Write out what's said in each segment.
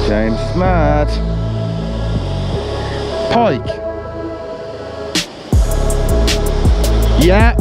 James is mad. Pike. Yeah.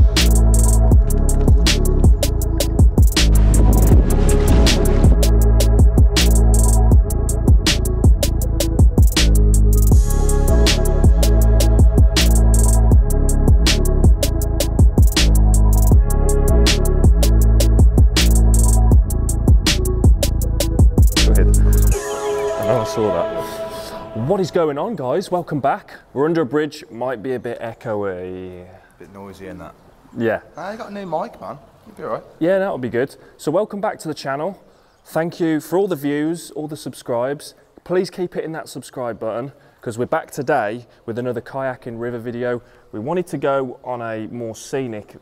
What is going on, guys? Welcome back. We're under a bridge, might be a bit echoey. A bit noisy in that. Yeah. You got a new mic, man. You'll be alright. Yeah, that'll be good. So welcome back to the channel. Thank you for all the views, all the subscribes. Please keep hitting that subscribe button because we're back today with another kayaking river video. We wanted to go on a more scenic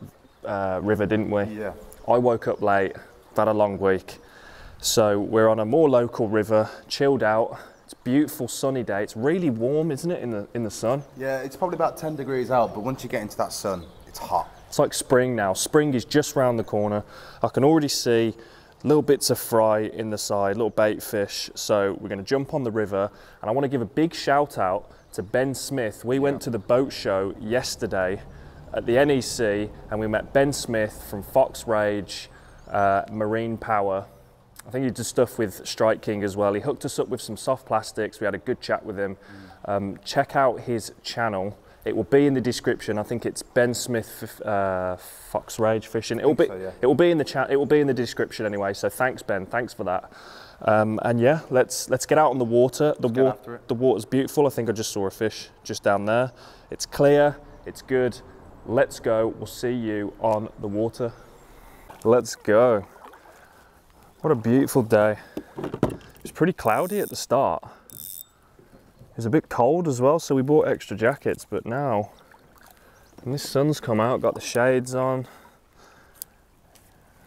river, didn't we? Yeah. I woke up late, I've had a long week. So we're on a more local river, chilled out. It's a beautiful sunny day. It's really warm, isn't it, in the sun? Yeah, it's probably about 10 degrees out, but once you get into that sun, it's hot. It's like spring now. Spring is just round the corner. I can already see little bits of fry in the side, little bait fish. So we're going to jump on the river, and I want to give a big shout out to Ben Smith. We went to the boat show yesterday at the NEC, and we met Ben Smith from Fox Rage Marine Power. I think he did stuff with Strike King as well. He hooked us up with some soft plastics. We had a good chat with him. Check out his channel. It will be in the description. I think it's Ben Smith Fox Rage Fishing. It will be. So, yeah. It will be in the chat. It will be in the description anyway. So thanks, Ben. Thanks for that. And yeah, let's get out on the water. The water's beautiful. I think I just saw a fish just down there. It's clear. It's good. Let's go. We'll see you on the water. Let's go. What a beautiful day. It's pretty cloudy at the start. It's a bit cold as well, so we bought extra jackets, but now, when this sun's come out, got the shades on.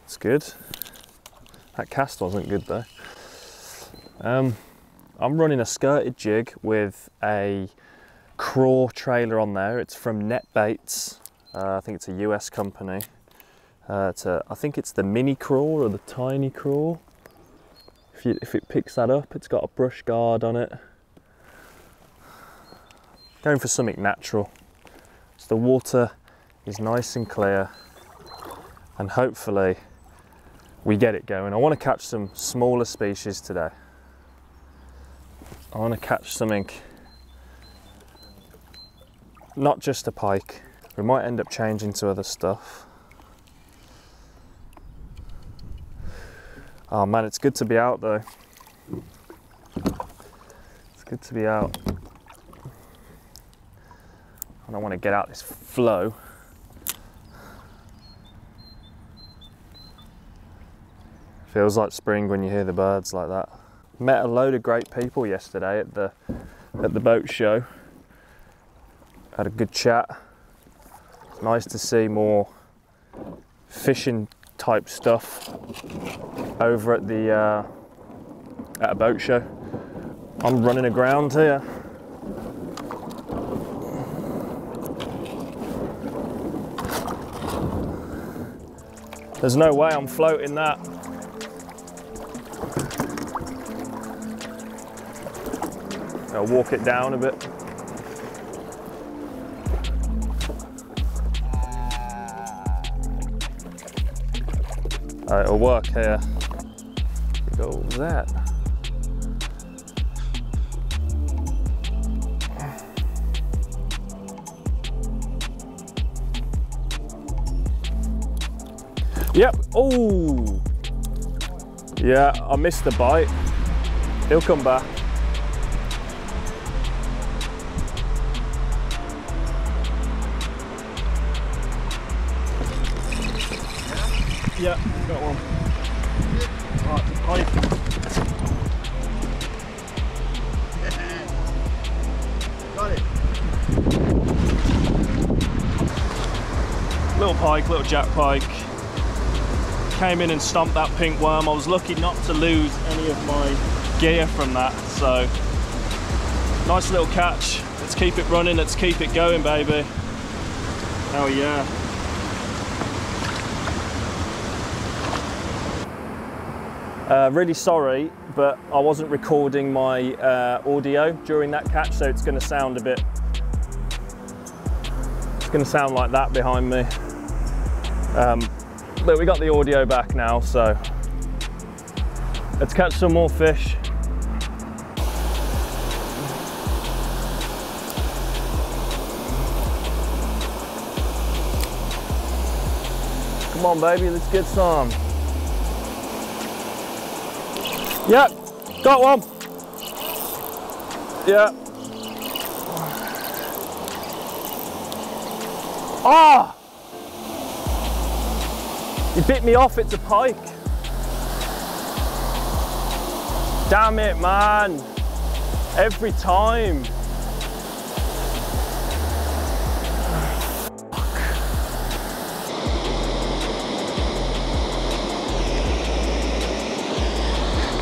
It's good. That cast wasn't good though. I'm running a skirted jig with a craw trailer on there. It's from Net Baits. I think it's a US company. I think it's the mini craw or the tiny craw. If it picks that up, it's got a brush guard on it. Going for something natural. So the water is nice and clear, and hopefully we get it going. I want to catch some smaller species today. I want to catch something, not just a pike. We might end up changing to other stuff. Oh man, it's good to be out though. It's good to be out. I don't want to get out this flow. Feels like spring when you hear the birds like that. Met a load of great people yesterday at the boat show. Had a good chat. Nice to see more fishing type stuff over at a boat show. I'm running aground here. There's no way I'm floating that. I'll walk it down a bit. It'll work here. Go that. Yep. Oh. Yeah, I missed the bite. He'll come back. Yeah, got one. Right, got it. Little pike, little jack pike. Came in and stomped that pink worm. I was lucky not to lose any of my gear from that, so nice little catch. Let's keep it running, let's keep it going, baby. Hell yeah. Really sorry, but I wasn't recording my audio during that catch, so it's going to sound a bit. It's going to sound like that behind me. But we got the audio back now, so let's catch some more fish. Come on, baby, let's get some. Yeah, got one. Yeah. Ah! You bit me off, it's a pike. Damn it, man. Every time.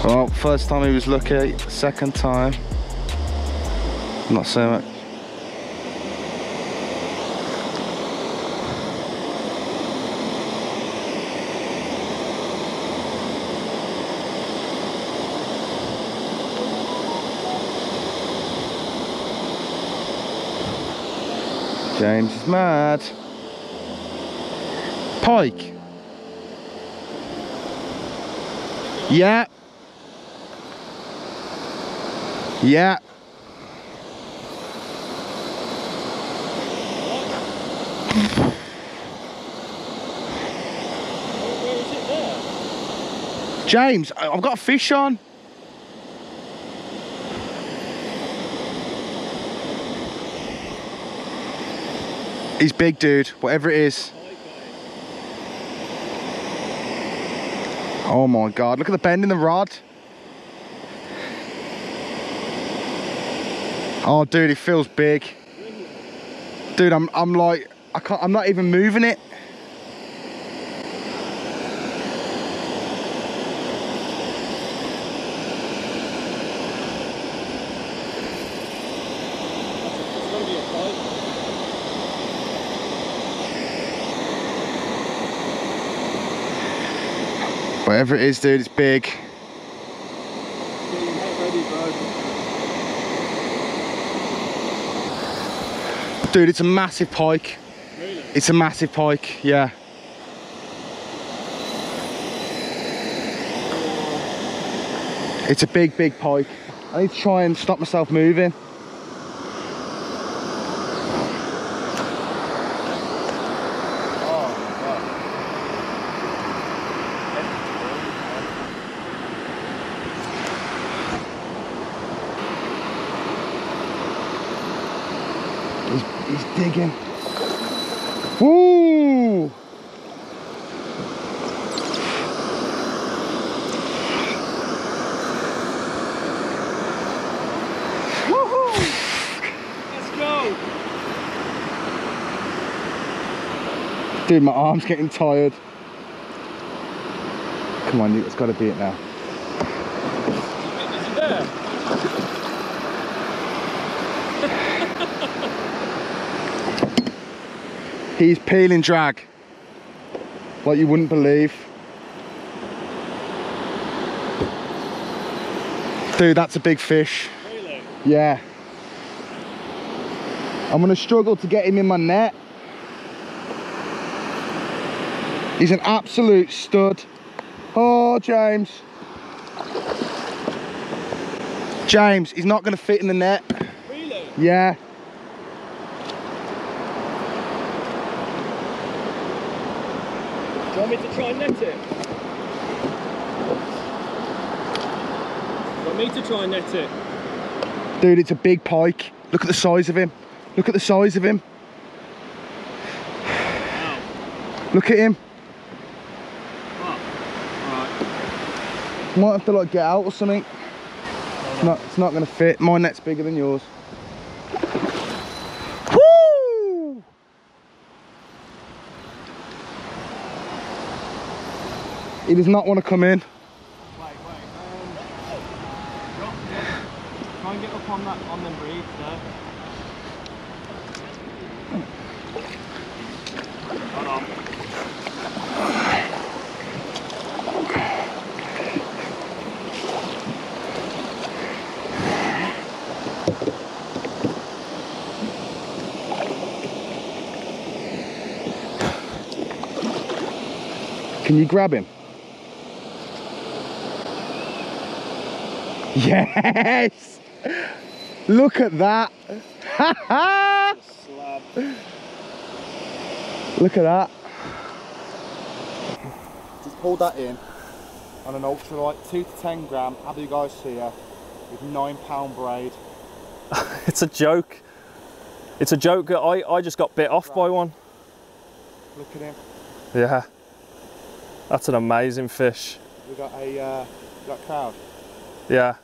Well, first time he was lucky, second time, not so much. James is mad. Pike. Yeah. Yeah. Where is it there? James, I've got a fish on. He's big, dude, whatever it is. Oh my God, look at the bend in the rod. Oh, dude, it feels big. Dude, I'm like, I'm not even moving it. It's gonna be a pike. Whatever it is, dude, it's big. Get your net ready, bro. Dude, it's a massive pike. Really? It's a massive pike, yeah. It's a big, big pike. I need to try and stop myself moving. He's digging. Woo! Let's go! Dude, my arm's getting tired. Come on, it's got to be it now. Is he there? He's peeling drag like you wouldn't believe. Dude, that's a big fish. Really? Yeah. I'm gonna struggle to get him in my net. He's an absolute stud. Oh, James. James, he's not gonna fit in the net. Really? Yeah. Do you want me to try and net it? Do you want me to try and net it? Dude, it's a big pike. Look at the size of him. Look at the size of him. Wow. Look at him. Oh. Right. Might have to like get out or something. It's not gonna fit. My net's bigger than yours. Woo! He does not want to come in. Wait. Try and get up on that, on them reeds there. Hold on. Can you grab him? Yes! Look at that! Look at that! Just pulled that in on an ultralight 2 to 10 gram Abu Garcia with £9 braid. It's a joke. It's a joke that I just got bit off by one. Look at him. Yeah. That's an amazing fish. We got a crowd. Yeah.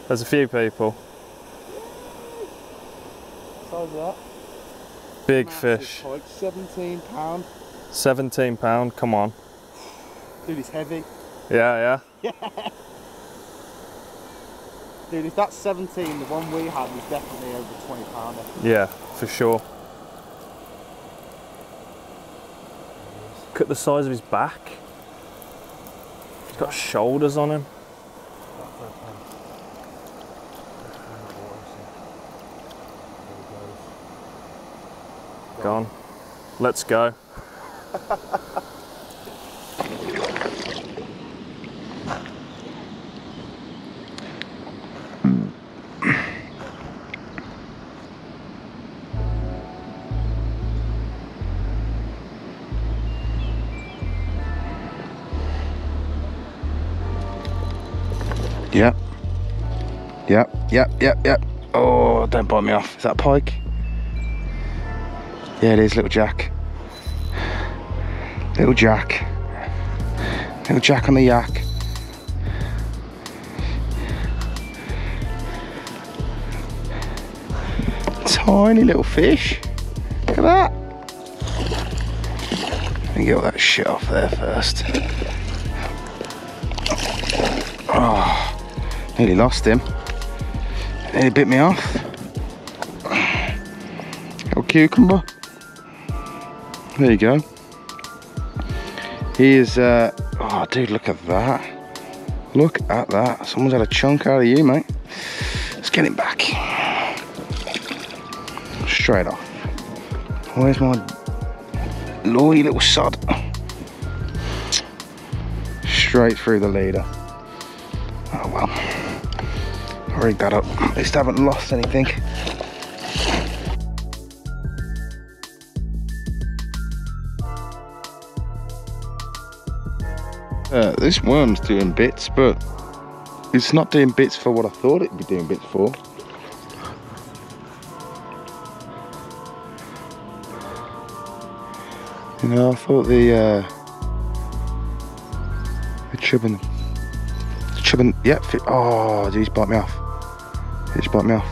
There's a few people. Size of that. Big Massive fish. pike, £17. £17, come on. Dude, he's heavy. Yeah. Dude, if that's 17, the one we had was definitely over £20. Yeah, for sure. Look at the size of his back. He's got shoulders on him. Gone. Let's go. Yep. Oh, don't bite me off. Is that a pike? Yeah, it is, little Jack. Little Jack. Little Jack on the yak. Tiny little fish. Look at that. Let me get all that shit off there first. Oh, nearly lost him. Nearly bit me off. Little cucumber. There you go. He is, oh dude, look at that. Look at that. Someone's had a chunk out of you, mate. Let's get him back. Straight off. Where's my lowy little sod? Straight through the leader. Oh well. I'll rig that up. At least I haven't lost anything. This worm's doing bits, but it's not doing bits for what I thought it'd be doing bits for. You know, I thought the chubbin, yeah, oh, dude, he's bite me off. He just bite me off.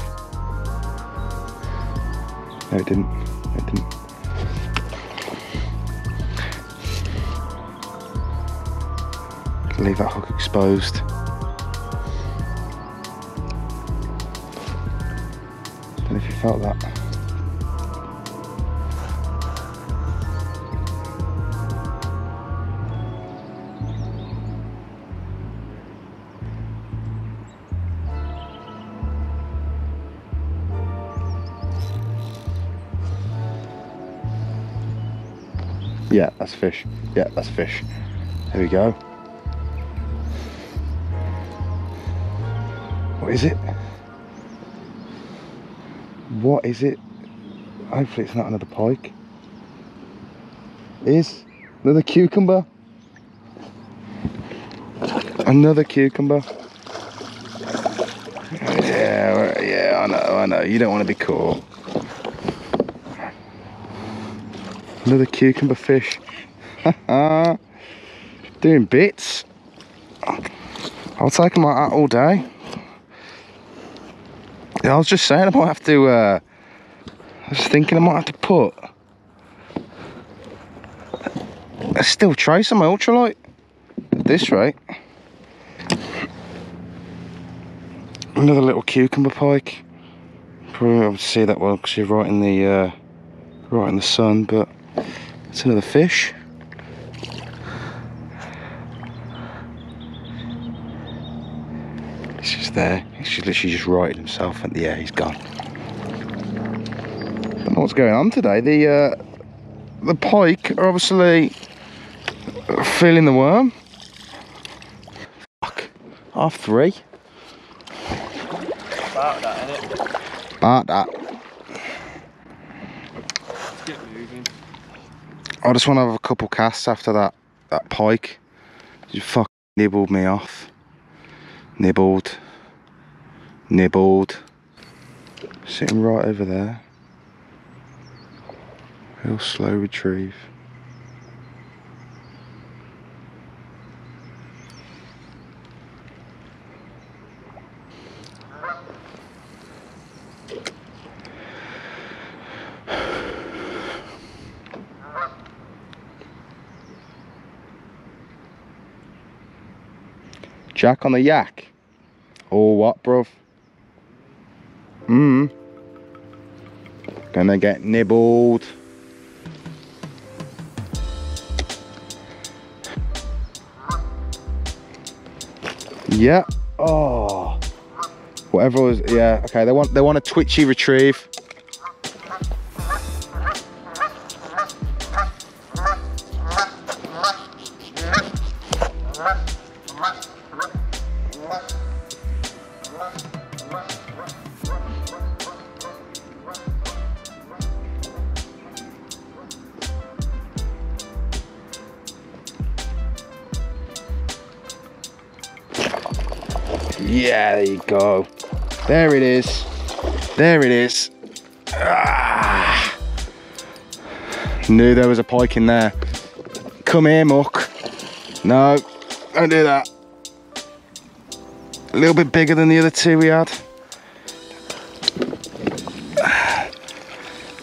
No, it didn't. It didn't. Leave that hook exposed. Don't know if you felt that. Yeah, that's fish. Yeah, that's fish. There we go. What is it? What is it? Hopefully it's not another pike. It is another cucumber. Another cucumber. Yeah, I know. You don't want to be caught. Another cucumber fish. Doing bits. I'll take them like that all day. Yeah, I was just saying I might have to, I was thinking I might have to put a still trace on my ultralight at this rate. Another little cucumber pike. Probably won't be able to see that well because you're right in the sun, but it's another fish. He's just there. He's literally just righted himself, and yeah, he's gone. Don't know what's going on today. The pike are obviously feeling the worm. Fuck. 3:30. About that, innit? About that. Let's get moving. I just want to have a couple casts after that pike. You fucking nibbled me off. Nibbled. Sitting right over there. Real slow retrieve. Jack on the yak. Or what, bruv? Gonna get nibbled. Yeah. Oh. Whatever was. Yeah. Okay. They want a twitchy retrieve. Yeah, there you go. There it is. There it is. Ah. Knew there was a pike in there. Come here, muck. No, don't do that. A little bit bigger than the other two we had.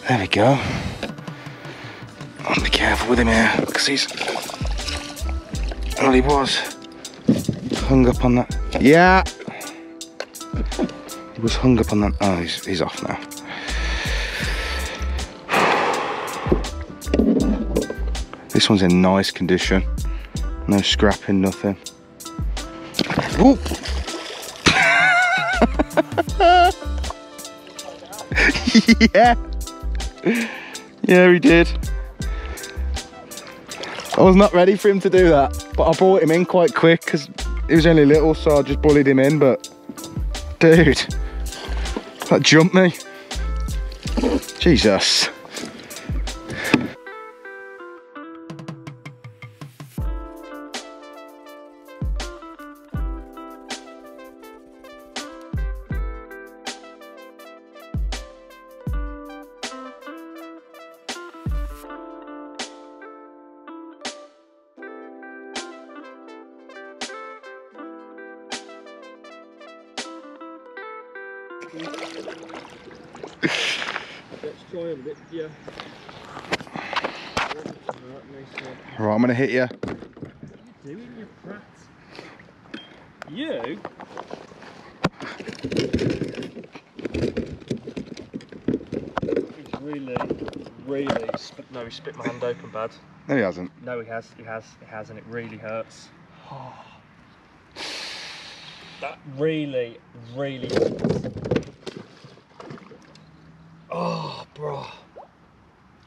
There we go. I'll be careful with him here, because he's... Well, he was hung up on that. Yeah. He was hung up on that. Oh, he's off now. This one's in nice condition. No scrapping, nothing. Whoop. Yeah. Yeah, he did. I was not ready for him to do that, but I brought him in quite quick because he was only little, so I just bullied him in. But dude, that jumped me. Jesus. Let's try a bit, yeah. Right, I'm gonna hit you. What are you doing, you prat? You? He's really no, he spit my hand open bad. No, he hasn't. No, he has, and it really hurts. Oh. That really oh, bro.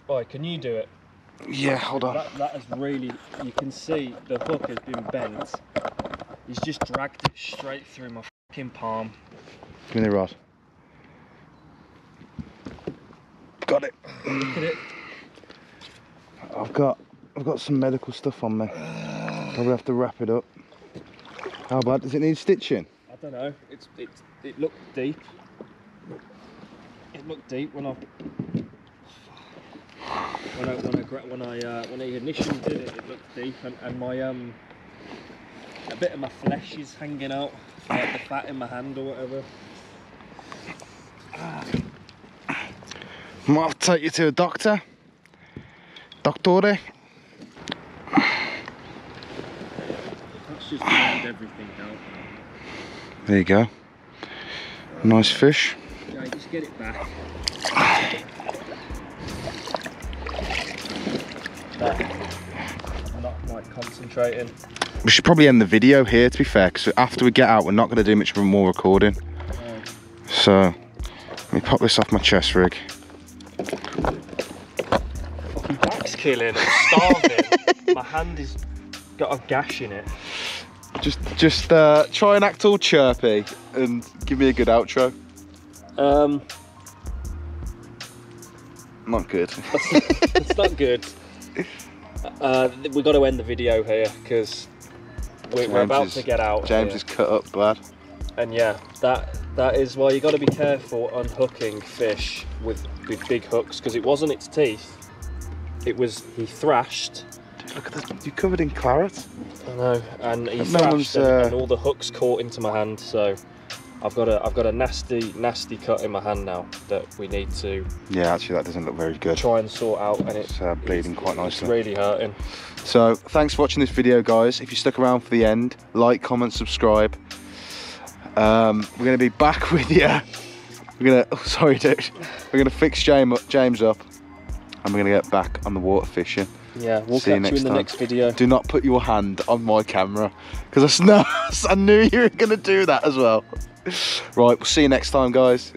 Right, can you do it? Yeah, hold on. That is really, you can see the hook has been bent. He's just dragged it straight through my fucking palm. Give me the rod. Got it. Look at it. I've got some medical stuff on me. Probably have to wrap it up. How bad? Does it need stitching? I don't know. It looked deep. It looked deep when I initially did it. It looked deep, and my a bit of my flesh is hanging out, like the fat in my hand or whatever. Might have to take you to a doctor. Doctore. That's just cleaned everything out. There you go. Nice fish. Yeah, just get it back. like concentrating. We should probably end the video here, to be fair, because after we get out, we're not going to do much more recording. So, let me pop this off my chest rig. My back's killing, I'm starving. My hand has got a gash in it. Just try and act all chirpy and give me a good outro. Not good. It's not good. We've got to end the video here because we're about to get out. James is cut up bad. And yeah, that is why you got to be careful unhooking fish with big hooks, because it wasn't its teeth. He thrashed. Dude, look at that, you're covered in claret. I know, and he thrashed and all the hooks caught into my hand, so I've got a nasty cut in my hand now that we need to. Yeah, actually that doesn't look very good. Try and sort out, and it's bleeding quite nicely. It's really hurting. So thanks for watching this video, guys. If you stuck around for the end, like, comment, subscribe. We're gonna be back with you. We're gonna fix James up, and we're gonna get back on the water fishing. Yeah, we'll catch you in the next video. Do not put your hand on my camera, because I knew you were gonna do that as well. Right, we'll see you next time, guys.